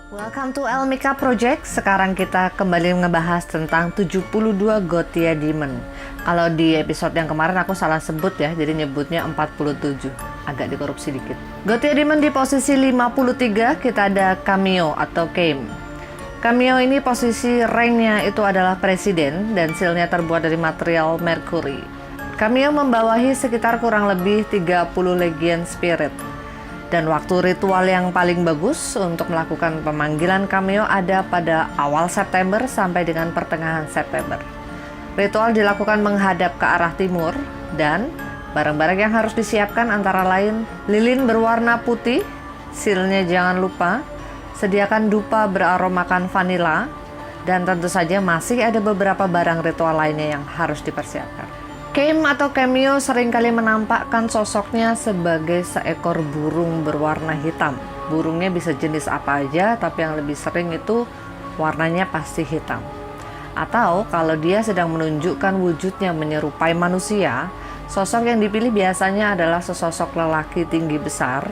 Welcome to Elmika Project. Sekarang kita kembali ngebahas tentang 72 Gothia Demon. Kalau di episode yang kemarin aku salah sebut ya, jadi nyebutnya 47. Agak dikorupsi dikit. Gothia Demon di posisi 53, kita ada Cameo atau Kame. Cameo ini posisi ranknya itu adalah presiden dan sealnya terbuat dari material Mercury. Cameo membawahi sekitar kurang lebih 30 Legion Spirit. Dan waktu ritual yang paling bagus untuk melakukan pemanggilan Cameo ada pada awal September sampai dengan pertengahan September. Ritual dilakukan menghadap ke arah timur dan barang-barang yang harus disiapkan antara lain lilin berwarna putih, sealnya jangan lupa, sediakan dupa beraromakan vanila, dan tentu saja masih ada beberapa barang ritual lainnya yang harus dipersiapkan. Kame atau Cameo seringkali menampakkan sosoknya sebagai seekor burung berwarna hitam. Burungnya bisa jenis apa aja, tapi yang lebih sering itu warnanya pasti hitam. Atau kalau dia sedang menunjukkan wujudnya menyerupai manusia, sosok yang dipilih biasanya adalah sesosok lelaki tinggi besar,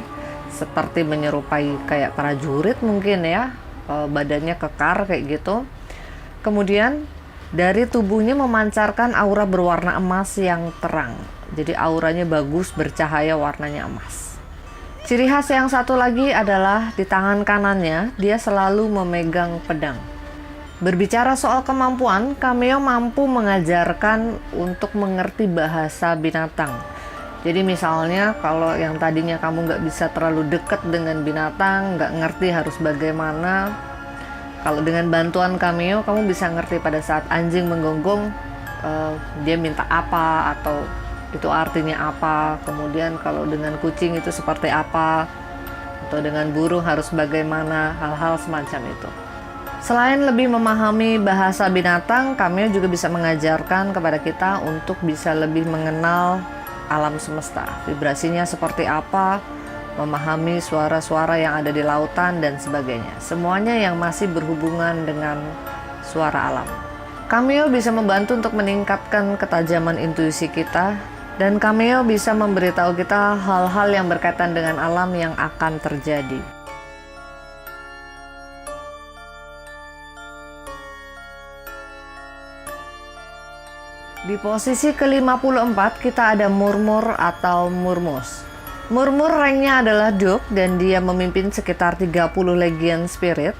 seperti menyerupai kayak prajurit mungkin ya, badannya kekar kayak gitu. Kemudian dari tubuhnya memancarkan aura berwarna emas yang terang. Jadi auranya bagus, bercahaya, warnanya emas. Ciri khas yang satu lagi adalah di tangan kanannya dia selalu memegang pedang. Berbicara soal kemampuan, Cameo mampu mengajarkan untuk mengerti bahasa binatang. Jadi misalnya kalau yang tadinya kamu nggak bisa terlalu dekat dengan binatang, nggak ngerti harus bagaimana, kalau dengan bantuan Cameo, kamu bisa ngerti pada saat anjing menggonggong, dia minta apa atau itu artinya apa. Kemudian kalau dengan kucing itu seperti apa, atau dengan burung harus bagaimana, hal-hal semacam itu. Selain lebih memahami bahasa binatang, Cameo juga bisa mengajarkan kepada kita untuk bisa lebih mengenal alam semesta. Vibrasinya seperti apa, memahami suara-suara yang ada di lautan dan sebagainya. Semuanya yang masih berhubungan dengan suara alam. Cameo bisa membantu untuk meningkatkan ketajaman intuisi kita, dan Cameo bisa memberitahu kita hal-hal yang berkaitan dengan alam yang akan terjadi. Di posisi ke-54 kita ada Murmur atau Murmus. Murmur ranknya adalah Duke dan dia memimpin sekitar 30 Legion Spirit.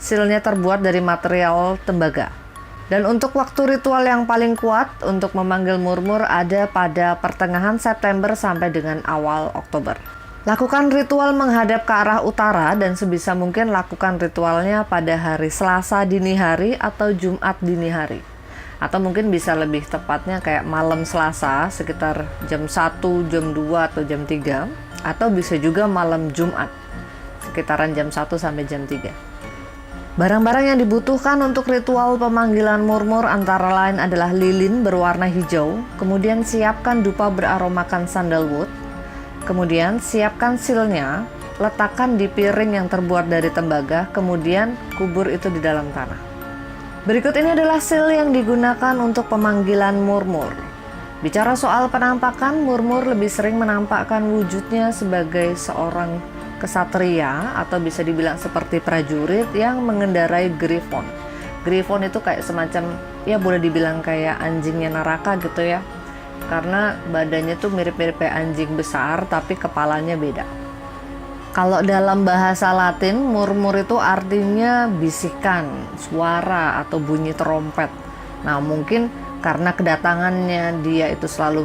Sealnya terbuat dari material tembaga. Dan untuk waktu ritual yang paling kuat untuk memanggil Murmur ada pada pertengahan September sampai dengan awal Oktober. Lakukan ritual menghadap ke arah utara dan sebisa mungkin lakukan ritualnya pada hari Selasa dini hari atau Jumat dini hari. Atau mungkin bisa lebih tepatnya kayak malam Selasa sekitar jam 1, jam 2, atau jam 3. Atau bisa juga malam Jumat sekitaran jam 1 sampai jam 3. Barang-barang yang dibutuhkan untuk ritual pemanggilan Murmur antara lain adalah lilin berwarna hijau. Kemudian siapkan dupa beraromakan sandalwood. Kemudian siapkan sealnya, letakkan di piring yang terbuat dari tembaga. Kemudian kubur itu di dalam tanah. Berikut ini adalah seal yang digunakan untuk pemanggilan Murmur. Bicara soal penampakan, Murmur lebih sering menampakkan wujudnya sebagai seorang kesatria atau bisa dibilang seperti prajurit yang mengendarai Griffon. Griffon itu kayak semacam, ya boleh dibilang kayak anjingnya neraka gitu ya. Karena badannya tuh mirip-mirip kayak anjing besar tapi kepalanya beda. Kalau dalam bahasa Latin, murmur itu artinya bisikan, suara, atau bunyi trompet. Nah, mungkin karena kedatangannya dia itu selalu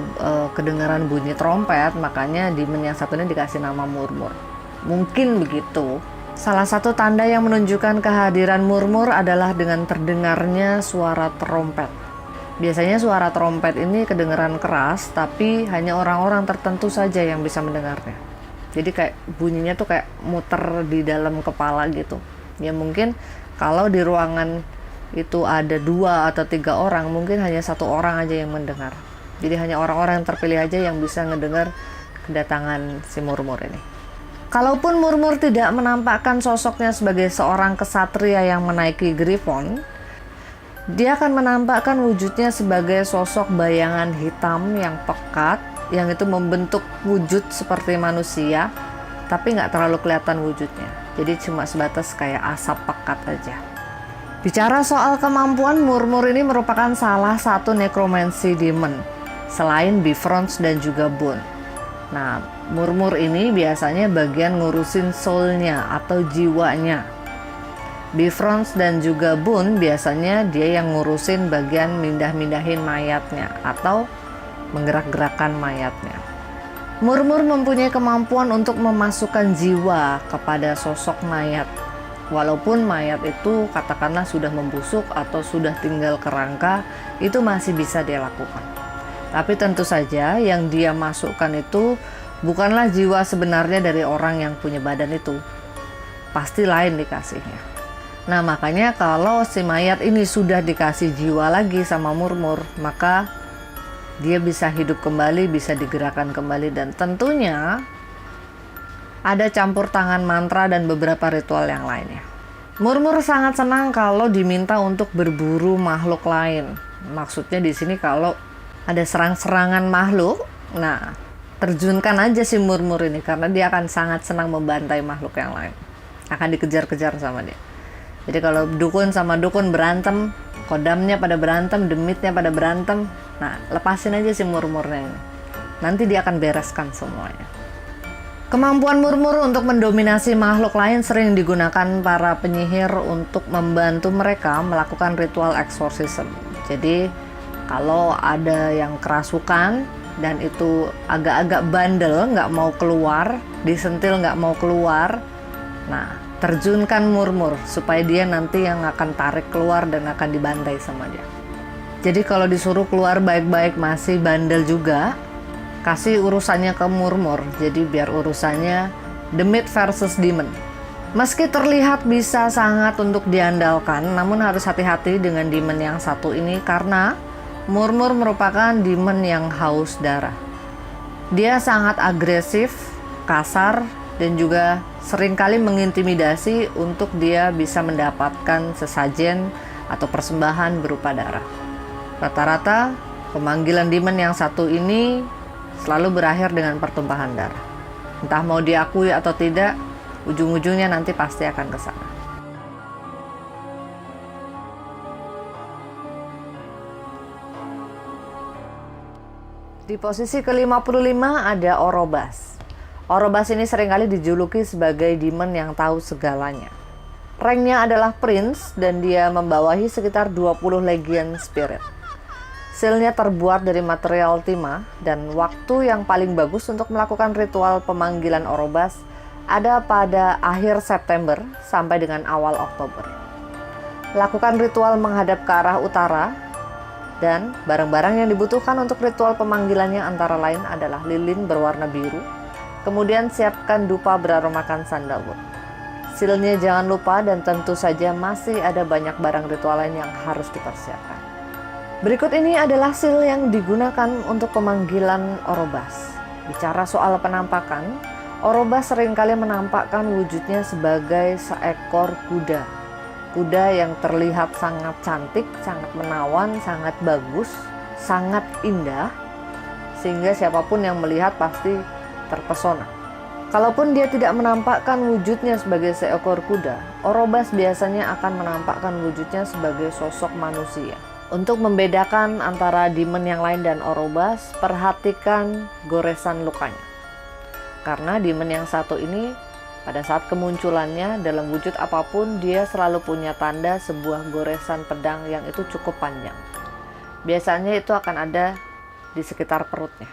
kedengaran bunyi trompet, makanya di menu yang satunya dikasih nama murmur. Mungkin begitu. Salah satu tanda yang menunjukkan kehadiran murmur adalah dengan terdengarnya suara trompet. Biasanya suara trompet ini kedengaran keras, tapi hanya orang-orang tertentu saja yang bisa mendengarnya. Jadi kayak bunyinya tuh kayak muter di dalam kepala gitu. Ya mungkin kalau di ruangan itu ada 2 atau 3 orang, mungkin hanya 1 orang aja yang mendengar. Jadi hanya orang-orang yang terpilih aja yang bisa mendengar kedatangan si Murmur ini. Kalaupun Murmur tidak menampakkan sosoknya sebagai seorang kesatria yang menaiki Griffon, dia akan menampakkan wujudnya sebagai sosok bayangan hitam yang pekat, yang itu membentuk wujud seperti manusia, tapi nggak terlalu kelihatan wujudnya. jadi cuma sebatas kayak asap pekat aja. Bicara soal kemampuan, Murmur ini merupakan salah satu necromancy demon selain Bifrost dan juga Boon. Nah, Murmur ini biasanya bagian ngurusin soulnya atau jiwanya. Bifrost dan juga Boon biasanya dia yang ngurusin bagian mindah-mindahin mayatnya atau menggerak-gerakkan mayatnya. Murmur mempunyai kemampuan untuk memasukkan jiwa kepada sosok mayat. Walaupun mayat itu katakanlah sudah membusuk atau sudah tinggal kerangka, itu masih bisa dia lakukan. Tapi tentu saja yang dia masukkan itu bukanlah jiwa sebenarnya dari orang yang punya badan itu. Pasti lain dikasihnya. Nah, makanya kalau si mayat ini sudah dikasih jiwa lagi sama Murmur, maka dia bisa hidup kembali, bisa digerakkan kembali, dan tentunya ada campur tangan mantra dan beberapa ritual yang lainnya. Murmur sangat senang kalau diminta untuk berburu makhluk lain. Maksudnya di sini kalau ada serang-serangan makhluk, nah terjunkan aja si Murmur ini karena dia akan sangat senang membantai makhluk yang lain. Akan dikejar-kejar sama dia. Jadi kalau dukun sama dukun berantem, kodamnya pada berantem, demitnya pada berantem, nah lepasin aja si Murmurnya ini. Nanti dia akan bereskan semuanya. Kemampuan Murmur untuk mendominasi makhluk lain sering digunakan para penyihir untuk membantu mereka melakukan ritual exorcism. Jadi kalau ada yang kerasukan dan itu agak-agak bandel, nggak mau keluar, disentil nggak mau keluar, nah terjunkan Murmur supaya dia nanti yang akan tarik keluar dan akan dibantai sama dia. Jadi kalau disuruh keluar baik-baik masih bandel juga, kasih urusannya ke Murmur, jadi biar urusannya Demit versus Demon. Meski terlihat bisa sangat untuk diandalkan, namun harus hati-hati dengan demon yang satu ini karena Murmur merupakan demon yang haus darah. Dia sangat agresif, kasar, dan juga seringkali mengintimidasi untuk dia bisa mendapatkan sesajen atau persembahan berupa darah. Rata-rata pemanggilan demon yang satu ini selalu berakhir dengan pertumpahan darah. Entah mau diakui atau tidak, ujung-ujungnya nanti pasti akan ke sana. Di posisi ke-55 ada Orobas. Orobas ini seringkali dijuluki sebagai demon yang tahu segalanya. Ranknya adalah Prince dan dia membawahi sekitar 20 legion spirit. Sealnya terbuat dari material timah dan waktu yang paling bagus untuk melakukan ritual pemanggilan Orobas ada pada akhir September sampai dengan awal Oktober. Lakukan ritual menghadap ke arah utara dan barang-barang yang dibutuhkan untuk ritual pemanggilannya antara lain adalah lilin berwarna biru, kemudian siapkan dupa beraromakan sandalwood. Sealnya jangan lupa dan tentu saja masih ada banyak barang ritual lain yang harus dipersiapkan. Berikut ini adalah seal yang digunakan untuk pemanggilan Orobas. Bicara soal penampakan, Orobas seringkali menampakkan wujudnya sebagai seekor kuda. Kuda yang terlihat sangat cantik, sangat menawan, sangat bagus, sangat indah, sehingga siapapun yang melihat pasti terpesona. Kalaupun dia tidak menampakkan wujudnya sebagai seekor kuda, Orobas biasanya akan menampakkan wujudnya sebagai sosok manusia. Untuk membedakan antara demon yang lain dan Orobas, perhatikan goresan lukanya. Karena demon yang satu ini, pada saat kemunculannya dalam wujud apapun, dia selalu punya tanda sebuah goresan pedang yang itu cukup panjang. Biasanya itu akan ada di sekitar perutnya.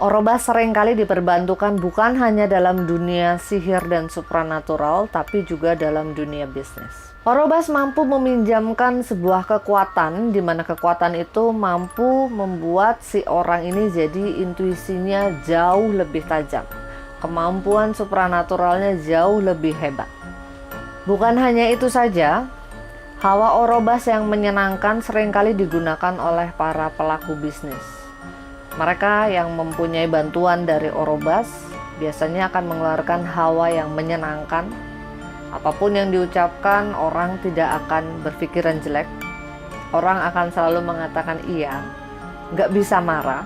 Orobas seringkali diperbantukan bukan hanya dalam dunia sihir dan supranatural, tapi juga dalam dunia bisnis. Orobas mampu meminjamkan sebuah kekuatan, di mana kekuatan itu mampu membuat si orang ini jadi intuisinya jauh lebih tajam. Kemampuan supranaturalnya jauh lebih hebat. Bukan hanya itu saja, hawa Orobas yang menyenangkan seringkali digunakan oleh para pelaku bisnis. Mereka yang mempunyai bantuan dari Orobas biasanya akan mengeluarkan hawa yang menyenangkan. Apapun yang diucapkan, orang tidak akan berpikiran jelek. Orang akan selalu mengatakan iya, nggak bisa marah.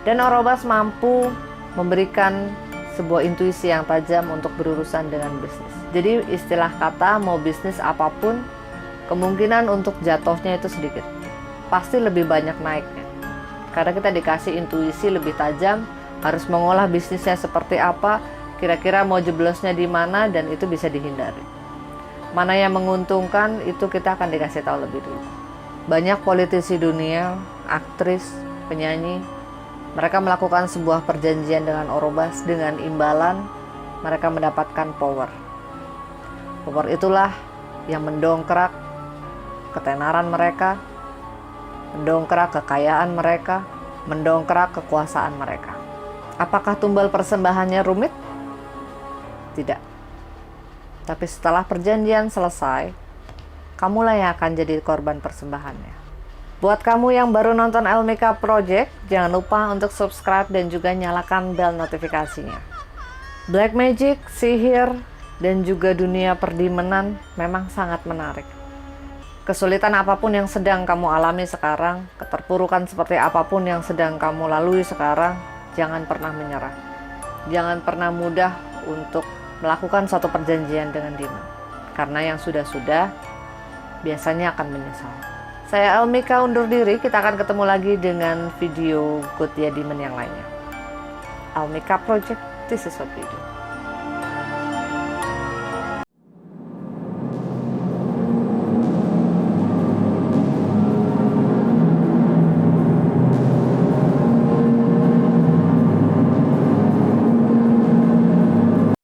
Dan Orobas mampu memberikan sebuah intuisi yang tajam untuk berurusan dengan bisnis. Jadi istilah kata mau bisnis apapun, kemungkinan untuk jatuhnya itu sedikit. Pasti lebih banyak naiknya. Karena kita dikasih intuisi lebih tajam, harus mengolah bisnisnya seperti apa, kira-kira mau jeblosnya di mana, dan itu bisa dihindari. Mana yang menguntungkan, itu kita akan dikasih tahu lebih dulu. Banyak politisi dunia, aktris, penyanyi, mereka melakukan sebuah perjanjian dengan Orobas, dengan imbalan mereka mendapatkan power. Power itulah yang mendongkrak ketenaran mereka, mendongkrak kekayaan mereka, mendongkrak kekuasaan mereka. Apakah tumbal persembahannya rumit? Tidak. Tapi setelah perjanjian selesai, kamulah yang akan jadi korban persembahannya. Buat kamu yang baru nonton Elmika Project, jangan lupa untuk subscribe dan juga nyalakan bel notifikasinya. Black magic, sihir, dan juga dunia perdimenan memang sangat menarik. Kesulitan apapun yang sedang kamu alami sekarang, keterpurukan seperti apapun yang sedang kamu lalui sekarang, jangan pernah menyerah. Jangan pernah mudah untuk melakukan suatu perjanjian dengan demon. Karena yang sudah-sudah biasanya akan menyesal. Saya Elmika undur diri, kita akan ketemu lagi dengan video Gotia Demon yang lainnya. Elmika Project, this is what we do.